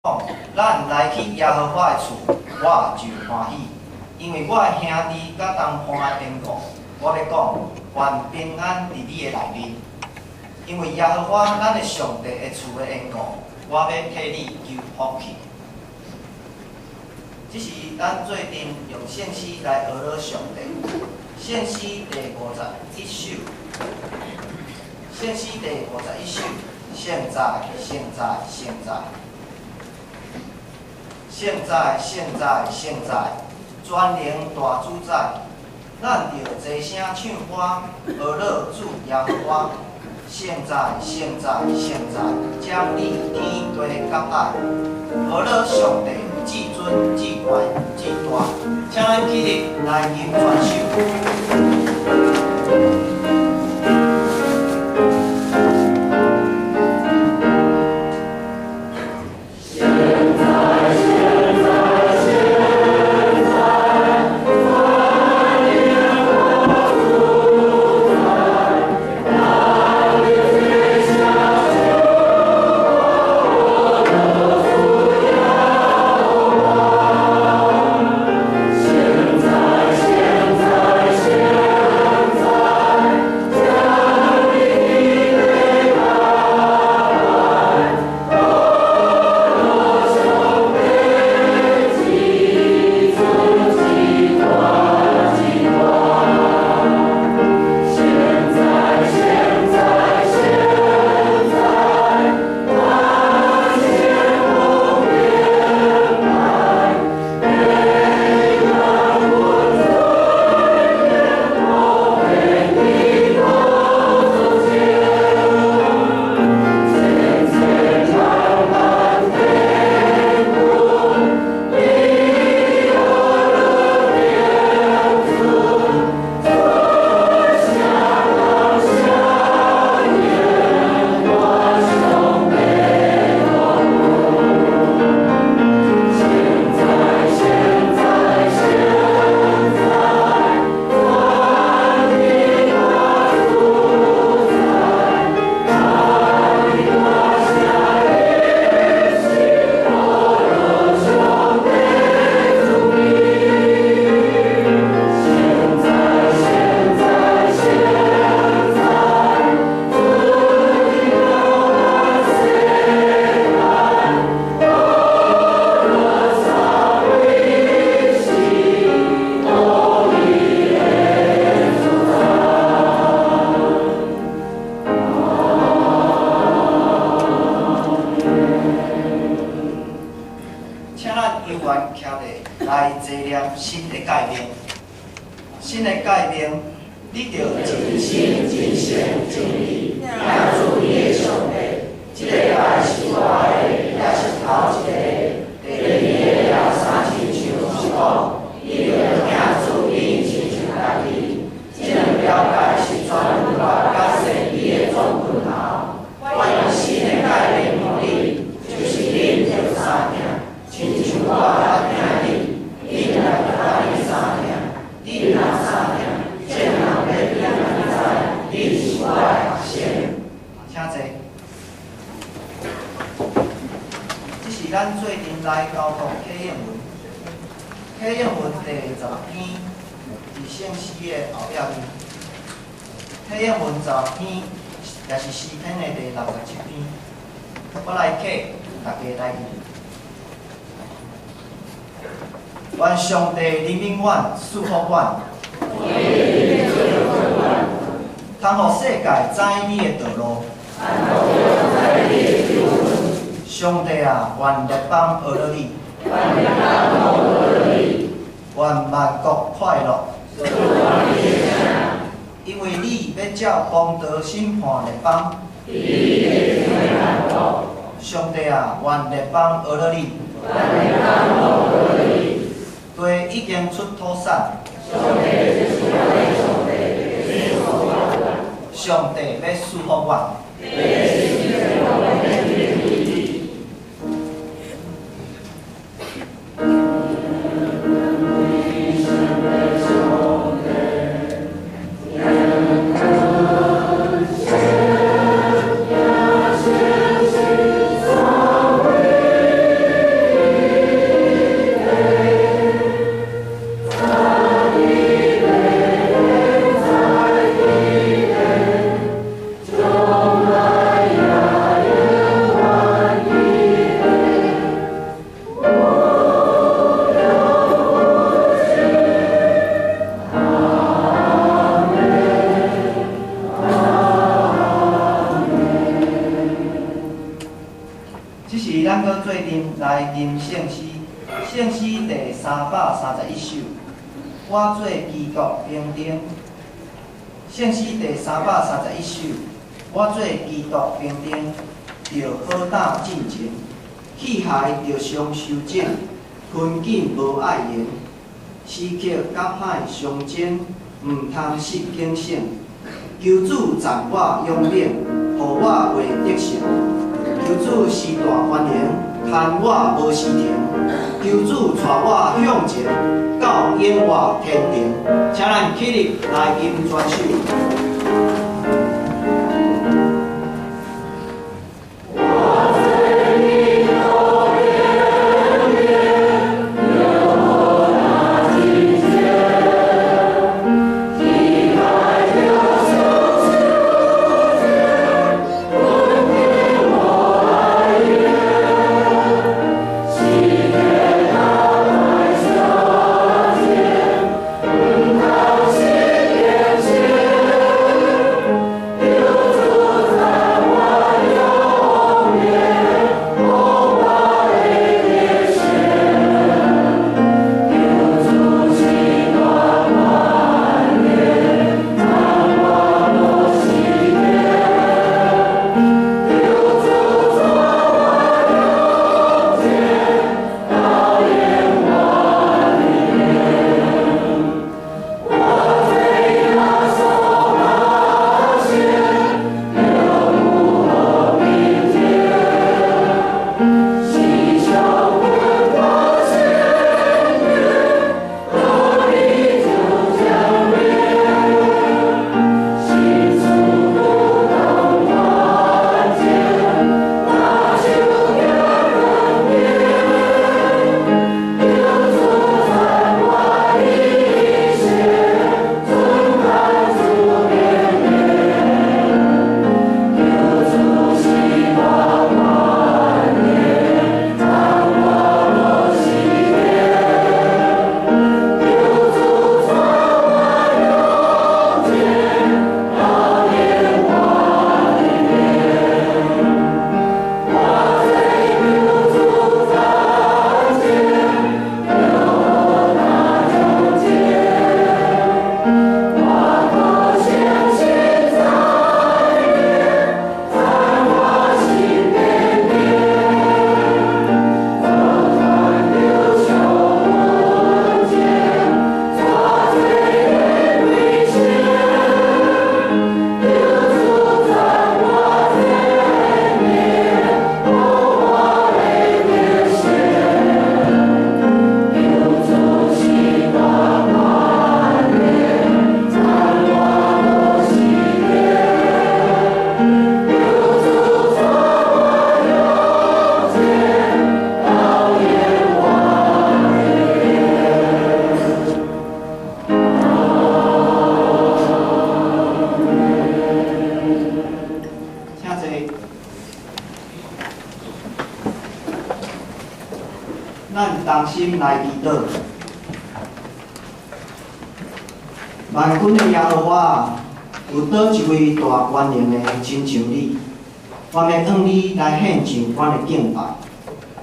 讲，咱来去耶和华的厝，我就欢喜，因为我的兄弟甲同伴的缘故，我要讲，愿平安伫你的内面。因为耶和华咱的上帝的厝的缘故，我要替你求福气。这是咱最近用献诗来讹了上帝。献诗第51首，献诗第51首，现在，现在，现在。现在，现在，现在，全能大主宰，咱着齐声唱歌，讹乐主耶和华。现在，现在，现在，将你天地甲爱，讹乐上帝，至尊、至高、至大。请咱起立来吟全首。来坐念新的界面，新的界面，你着尽心、尽性、尽力领主你的上帝。这个界是我的，也是头一个。第二个了3亲像是讲，你着领主你亲像家己。这两条界是全我甲神你的总分头。我用新的界面予你，就是恁着相听，亲像我甲听你。你若甲你相听，你若相听，这人要你知，你是我的学生。请坐。这是咱最近来教读课英文，课英文第10篇，是圣诗的后壁面。课英文10篇，也是诗篇的第67篇。我来考大家代志。愿上帝怜悯阮，赐福阮，通互世界知你的道路。上帝啊，愿列邦讹了你，愿万国快乐。因为你要照公道审判列邦。上帝啊，愿列邦讹了你。地已经出土产，上帝要赐福我。面来吟圣诗，圣诗第331首。我做基督兵丁，圣诗第331首。我做基督兵丁，着好胆进前，气械着常修整，困境无爱言，时刻甲歹相争，毋通失警醒。求主赞我勇猛，互我会得胜。求主施大权能，牵我无时停。求主带我向前，到永活天庭。请咱起立来吟全首。咱同心来祈祷。万军的耶和华，有倒一位大权能的，亲像你？我要向你来献上阮的敬拜，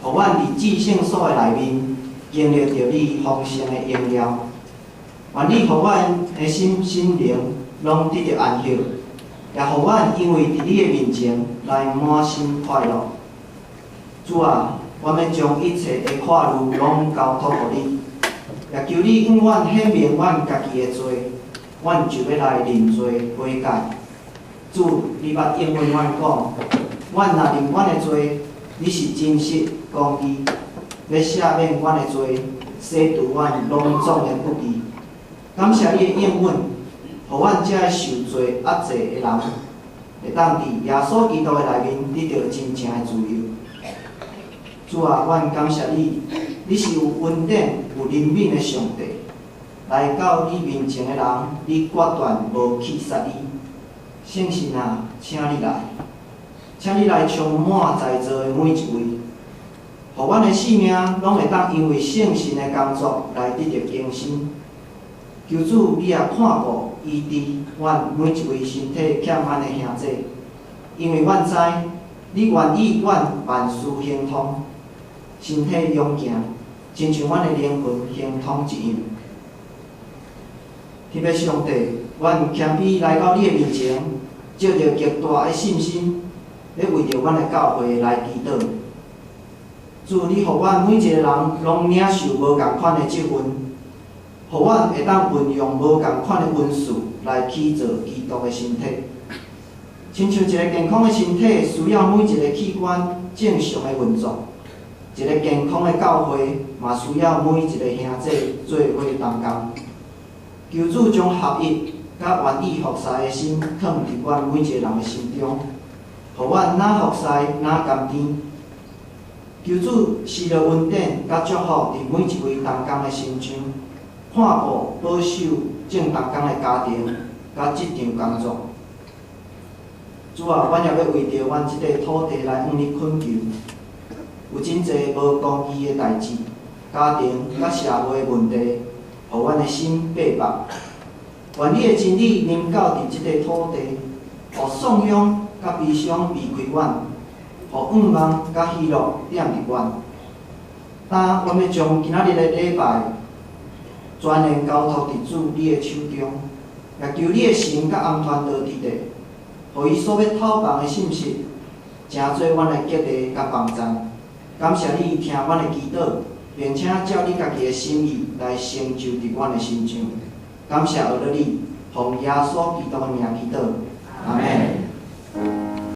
互阮伫至圣所的内面经历着你丰盛的荣耀。愿你互阮的心灵拢得到安息，也互阮因为伫你的面前来满心快乐。主啊，我要将一切的快乐拢交托予你，也求你向阮显明阮家己的罪，阮就要来认罪悔改。主，你捌应允阮讲，阮若认阮的罪，你是真实公义，要赦免阮的罪，洗除阮拢总的不义。感谢你的应允，互阮这个受罪压制的人，会当伫耶稣基督的内面得到真正的自由。主啊，阮感谢你，你是有恩典、有怜悯的上帝。来到你面前的人，你决断无去杀你。圣神啊，请你来，请你来充满在座的每一位，互阮的性命拢会当因为圣神的工作来得到更新。求主，你也看顾医治阮每一位身体欠安的兄弟，因为阮知你愿意阮万事兴通。身体勇行，亲像阮的灵魂形同一样。天父上帝，阮谦卑来到你的面前，借着极大的信心，要为着阮的教会来祈祷。主，你互阮每一个人拢领受无共款的职分，互阮会当运用无共款的温数来起造基督的身体。亲像一个健康的身体需要每一个器官正常的运作，一个健康的教会嘛需要每一个兄弟做伙同工。求主将合一甲愿意服侍的心放伫阮每一个人的心中，互阮哪服侍哪甘甜。求主施落恩典甲祝福伫每一位同工的身上，看顾保守正同工的家庭甲职场工作。主啊，阮也要为着阮即个土地来向你恳求，有真侪无公义的代志、家庭甲社会的问题，互阮的心白白。愿你的真理临到伫即个土地，互颂扬甲悲伤离开阮，互愿望甲喜乐点入阮。但阮要将今仔日的礼拜全然交托伫主你的手中，也求你的神甲安全道伫地，互伊所要透放的信息，成做阮的激励甲帮助。感谢你听阮的祈祷，并且照你家己的心意来成就伫阮的身上。感谢学了你，奉耶稣基督的名祈祷，阿门。